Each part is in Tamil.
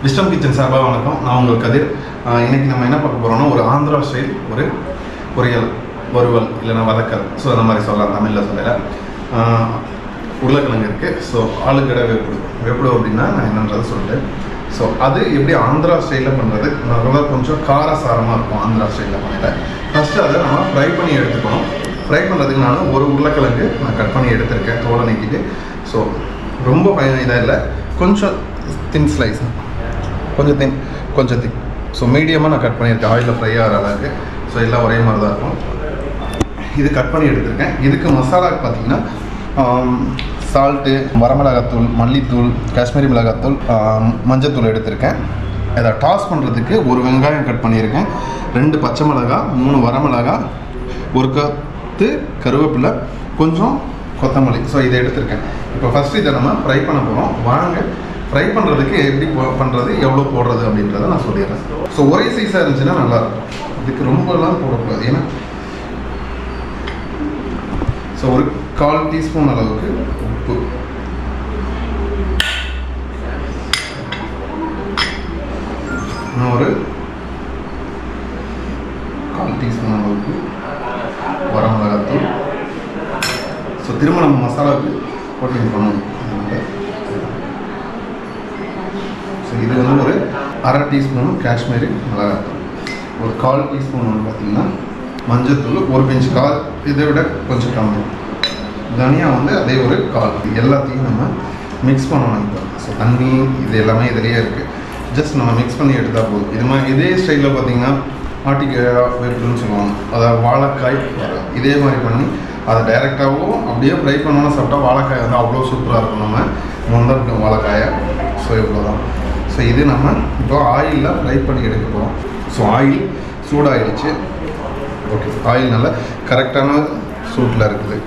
விஸ்டம் கிச்சன் சார்பாக வணக்கம். நான் உங்கள் கதிர். இன்றைக்கி நம்ம என்ன பார்க்க போகிறோம்னா ஒரு ஆந்திரா ஸ்டைல் ஒரு பொரியல், வறுவல் இல்லைனா வதக்கல், ஸோ அந்த மாதிரி சொல்லலாம், தமிழில் சொல்லலை. உருளைக்கிழங்கு இருக்குது. ஸோ ஆளுக்கடை வேப்பிடு அப்படின்னா நான் என்னன்றதை சொல்லிட்டேன். ஸோ அது எப்படி ஆந்திரா ஸ்டைலில் பண்ணுறது, நல்லா கொஞ்சம் காரசாரமாக இருக்கும் ஆந்திரா ஸ்டைலில் பண்ணல. ஃபஸ்ட்டு அதை நம்ம ஃப்ரை பண்ணி எடுத்துக்கணும். ஃப்ரை பண்ணுறதுக்கு நான் ஒரு உருளைக்கிழங்கு நான் கட் பண்ணி எடுத்திருக்கேன், தோலை நீக்கிட்டு. ஸோ ரொம்ப இதாக இல்லை, கொஞ்சம் தின் ஸ்லைஸ், கொஞ்சம் திக். ஸோ மீடியமாக நான் கட் பண்ணியிருக்கேன், ஆயிலில் ஃப்ரை ஆகிற அளவுக்கு. ஸோ எல்லாம் ஒரே மாதிரி தான் இருக்கும். இது கட் பண்ணி எடுத்திருக்கேன். இதுக்கு மசாலாவுக்கு பார்த்தீங்கன்னா சால்ட்டு, வரமிளகாத்தூள், மல்லித்தூள், காஷ்மீரி மிளகாத்தூள், மஞ்சத்தூள் எடுத்திருக்கேன். அதை டாஸ் பண்ணுறதுக்கு ஒரு வெங்காயம் கட் பண்ணியிருக்கேன், 2 பச்சை மிளகா, 3 வரமிளகா, ஒரு கத்து கருவேப்பிலை, கொஞ்சம் கொத்தமல்லி. ஸோ இதை எடுத்திருக்கேன். இப்போ ஃபஸ்ட்டு இதை நம்ம ஃப்ரை பண்ண போகிறோம். வாங்க ஃப்ரை பண்ணுறதுக்கு எப்படி பண்ணுறது, எவ்வளோ போடுறது அப்படின்றத நான் சொல்லிடுறேன். ஸோ ஒரே சைஸாக இருந்துச்சுன்னா நல்லாயிருக்கும். இதுக்கு ரொம்பலாம் போடக்கூடாது. ஏன்னா ஸோ ஒரு 1/4 டீஸ்பூன் அளவுக்கு உப்பு, ஒரு 1/4 டீஸ்பூன் அளவுக்கு வரமிளகாத்தூள். ஸோ திரும்ப நம்ம மசாலாவுக்கு கோட்டிங் பண்ணணும். ஸோ இது வந்து ஒரு 1/2 டீஸ்பூன் காஷ்மீரி மிளகாத்தூள், ஒரு 1/4 டீஸ்பூன் வந்து பார்த்திங்கன்னா மஞ்சத்தூள், ஒரு பிஞ்ச், இதை விட கொஞ்சம் கம்மி. தனியா வந்து அதே ஒரு 1/4. எல்லாத்தையும் நம்ம மிக்ஸ் பண்ணணும். இப்போ ஸோ தண்ணி இது எல்லாமே இதிலேயே இருக்குது. ஜஸ்ட் நம்ம மிக்ஸ் பண்ணி எடுத்தால் போதும். இது மாதிரி இதே ஸ்டைலில் பார்த்திங்கன்னா ஆட்டிக்காய் வேப்பிடுன்னு சொல்லுவாங்க, அதாவது வாழைக்காய். இதே மாதிரி பண்ணி அதை டைரெக்டாகவும் அப்படியே ஃப்ரை பண்ணோன்னா சாப்பிட்டா வாழைக்காய் வந்து அவ்வளோ சூப்பராக இருக்கும். நம்ம முந்திருக்கோம் வாழைக்காயை. ஸோ இவ்வளோ தான். ஸோ இது நம்ம இப்போ ஆயிலில் ஃப்ரை பண்ணி எடுக்க போகிறோம். ஸோ ஆயில் சூடாகிடுச்சு. ஓகே, ஆயில் நல்லா கரெக்டான சூட்டில் இருக்குது.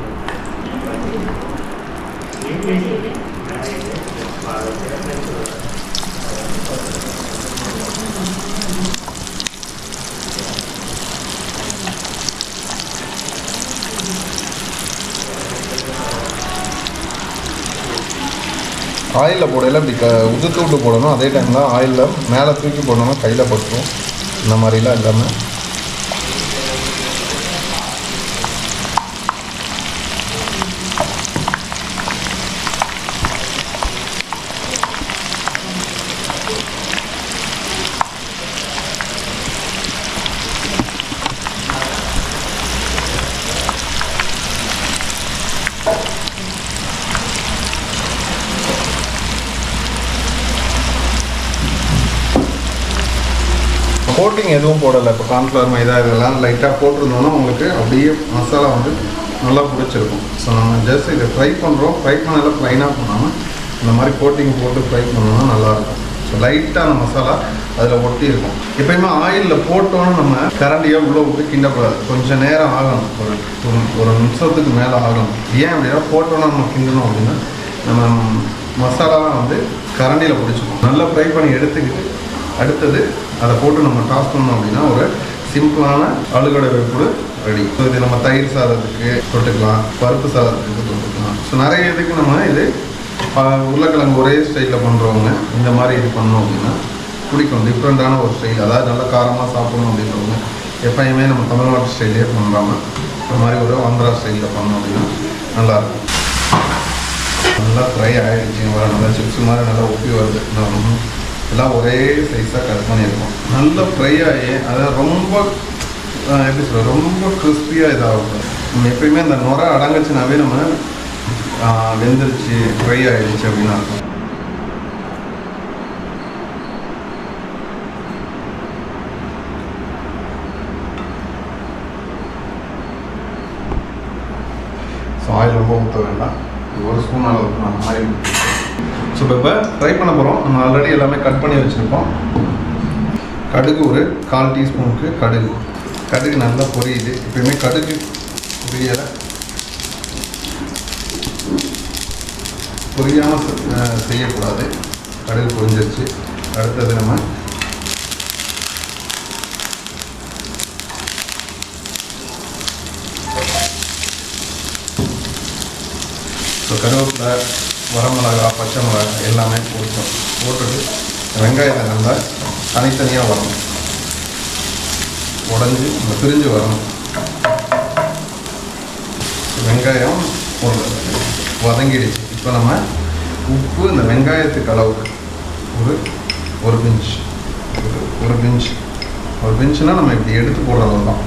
ஆயிலில் போடையில் இப்படி உதுத்து விட்டு போடணும். அதே டைமில் ஆயிலில் மேலே தூக்கி போடணும், கையில் போட்டுரும். இந்த மாதிரிலாம் இல்லாமல் கோட்டிங் எதுவும் போடலை. இப்போ கார்ன்ஃப்ளவர், மைதா இதெல்லாம் லைட்டாக போட்டிருந்தோன்னா உங்களுக்கு அப்படியே மசாலா வந்து நல்லா பிடிச்சிருக்கும். ஸோ நம்ம ஜஸ்ட் இதை ஃப்ரை பண்ணுறோம். ஃப்ரை பண்ணதில் ப்ளைனாக பண்ணாமல் இந்த மாதிரி கோட்டிங் போட்டு ஃப்ரை பண்ணோன்னா நல்லாயிருக்கும். ஸோ லைட்டாக அந்த மசாலா அதில் ஒட்டி இருக்கும். எப்பயுமே ஆயிலில் போட்டோன்னு நம்ம கரண்டியாக உள்ளே விட்டு கிண்டக்கூடாது. கொஞ்சம் நேரம் ஆகணும், ஒரு நிமிஷத்துக்கு மேலே ஆகணும். ஏன் அப்படின்னா போட்டோன்னா நம்ம கிண்டணும் அப்படின்னா நம்ம மசாலாலாம் வந்து கரண்டியில் பிடிச்சிக்கும். நல்லா ஃப்ரை பண்ணி எடுத்துக்கிட்டு அடுத்தது அதை போட்டு நம்ம டாஸ் பண்ணோம் அப்படின்னா ஒரு சிம்பிளான ஆளுக்கடை வேப்பிடு ரெடி. ஸோ இது நம்ம தயிர் சாதத்துக்கு தொட்டுக்கலாம், பருப்பு சாதத்துக்கு தொட்டுக்கலாம். ஸோ நிறைய இதுக்கு நம்ம இது உருளைக்கிழங்கு ஒரே ஸ்டைலில் பண்ணுறவங்க இந்த மாதிரி இது பண்ணோம் அப்படின்னா பிடிக்கும். டிஃப்ரெண்ட்டான ஒரு ஸ்டைல், அதாவது நல்லா காரமாக சாப்பிடணும் அப்படின்றவங்க எப்பயுமே நம்ம தமிழ்நாட்டு ஸ்டைலே பண்ணுறாங்க. இந்த மாதிரி ஒரு ஆந்திரா ஸ்டைலில் பண்ணோம் அப்படின்னா நல்லாயிருக்கும். நல்லா ஃப்ரை ஆகிடுச்சு, நல்லா சிப்ஸ் மாதிரி நல்லா ஒப்பி வருது. எல்லாம் ஒரே சைஸாக கட் பண்ணியிருக்கோம். நல்லா ஃப்ரை ஆகி அதை ரொம்ப எப்படி சொல்ல, ரொம்ப கிறிஸ்பியாக இதாகும். நம்ம எப்பயுமே அந்த நுரை அடங்குச்சுனாவே நம்ம வெந்துருச்சு, ஃப்ரை ஆகிடுச்சு அப்படின்னு இருக்கும். ஸோ ஆயில் ரொம்ப ஊற்ற வேண்டாம், ஒரு ஸ்பூன் அளவுக்கு நம்ம ஆயில். ஸோ இப்போ ஃப்ரை பண்ண போகிறோம். நம்ம ஆல்ரெடி எல்லாமே கட் பண்ணி வச்சுருக்கோம். கடுகு ஒரு 1/4 டீஸ்பூனுக்கு கடுகு நல்லா பொரியுது. எப்பயுமே கடுகு பொரியாமல் செய்யக்கூடாது. கடுகு பொரிஞ்சிருச்சு. அடுத்தது நம்ம ஸோ கருவேப்பிலை, வரமிளகா, பச்சை மிளகாய் எல்லாமே போட்டுட்டு வெங்காயத்தை நல்லா தனித்தனியாக வரணும், உடஞ்சி பிரிஞ்சு வரணும். வெங்காயம் வதங்கிடுச்சு. இப்போ நம்ம உப்பு இந்த வெங்காயத்துக்கு அளவுக்கு ஒரு பிஞ்சுனா நம்ம இப்படி எடுத்து போடுறது தான்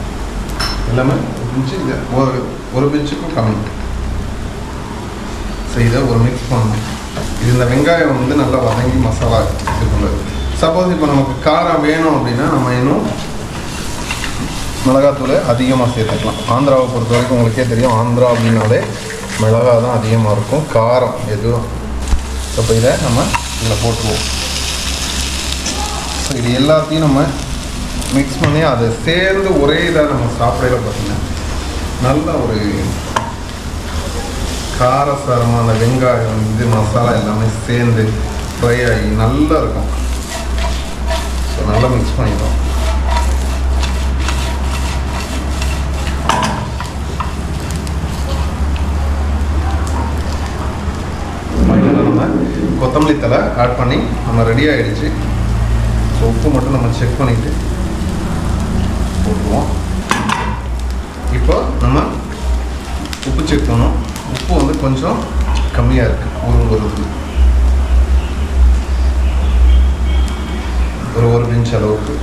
எல்லாமே. ஒரு பிஞ்சு இது ஒரு பிஞ்சுக்கும் கம்மி. ஸோ இதை ஒரு மிக்ஸ் பண்ணணும். இது இந்த வெங்காயம் வந்து நல்லா வதங்கி மசாலா இது பண்ணுறது. சப்போஸ் இப்போ நமக்கு காரம் வேணும் அப்படின்னா நம்ம இன்னும் மிளகாத்தூள் அதிகமாக சேர்த்துக்கலாம். ஆந்திராவை பொறுத்த வரைக்கும் உங்களுக்கே தெரியும், ஆந்திரா அப்படின்னாலே மிளகா தான் அதிகமாக இருக்கும், காரம் எதுவும். இப்போ இதை நம்ம இதில் போட்டுருவோம். ஸோ இது எல்லாத்தையும் நம்ம மிக்ஸ் பண்ணி அதை சேர்ந்து ஒரே இதாக நம்ம சாப்பிடையில பார்த்தீங்கன்னா நல்ல ஒரு காரசாரமாக அந்த வெங்காயம் இது மசாலா எல்லாமே சேர்ந்து ஃப்ரை ஆகி நல்லா இருக்கும். ஸோ நல்லா மிக்ஸ் பண்ணிடுவோம். கொத்தமல்லி தலை ஆட் பண்ணி நம்ம ரெடி ஆகிடுச்சு. ஸோ உப்பு மட்டும் நம்ம செக் பண்ணிவிட்டு போட்டுருவோம். இப்போ நம்ம உப்பு செக் பண்ணோம். உப்பு வந்து கொஞ்சம் கம்மியாக இருக்குது. ஒரு பிஞ்ச் அளவுக்கு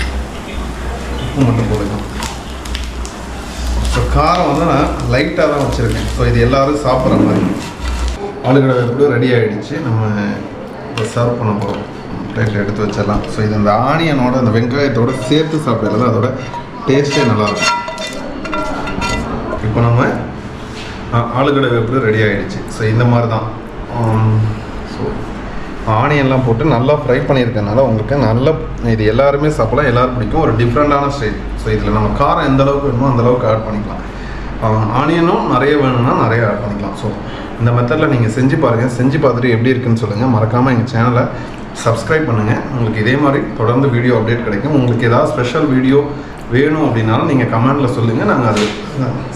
உப்பு மட்டும் போடுவோம். ஸோ காரம் வந்து நான் லைட்டாக தான் வச்சுருக்கேன். ஸோ இது எல்லோரும் சாப்பிட்ற மாதிரி. ஆளுகடை கூட ரெடி ஆகிடுச்சு. நம்ம இப்போ சர்வ் பண்ண போகிறோம். பிளேட்டில் எடுத்து வச்சிடலாம். ஸோ இது இந்த ஆனியனோட அந்த வெங்காயத்தோடு சேர்த்து சாப்பிட்றது அதோட டேஸ்ட்டே நல்லாயிருக்கும். இப்போ நம்ம ஆளுகடை வேப்பிலை ரெடி ஆகிடுச்சு. ஸோ இந்த மாதிரி தான். ஸோ ஆனியன்லாம் போட்டு நல்லா ஃப்ரை பண்ணியிருக்கனால உங்களுக்கு நல்லா இது எல்லாருமே சாப்பிடலாம், எல்லோரும் பிடிக்கும். ஒரு டிஃப்ரெண்ட்டான ஸ்டைல். ஸோ இதில் நம்ம காரம் எந்த அளவுக்கு வேணுமோ அந்தளவுக்கு ஆட் பண்ணிக்கலாம். ஆனியனும் நிறைய வேணும்னா நிறைய ஆட் பண்ணிக்கலாம். ஸோ இந்த மெத்தடில் நீங்கள் செஞ்சு பாருங்கள். செஞ்சு பார்த்துட்டு எப்படி இருக்குன்னு சொல்லுங்கள். மறக்காமல் எங்கள் சேனலை சப்ஸ்கிரைப் பண்ணுங்கள். உங்களுக்கு இதே மாதிரி தொடர்ந்து வீடியோ அப்டேட் கிடைக்கும். உங்களுக்கு ஏதாவது ஸ்பெஷல் வீடியோ வேணும் அப்படின்னாலும் நீங்கள் கமெண்டில் சொல்லுங்கள். நாங்கள் அது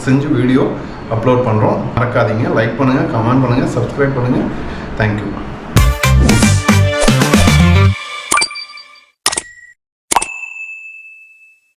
செஞ்சு வீடியோ அப்லோட் பண்ணுறோம். மறக்காதீங்க. லைக் பண்ணுங்கள், கமெண்ட் பண்ணுங்கள், சப்ஸ்கிரைப் பண்ணுங்கள். தேங்க்யூ.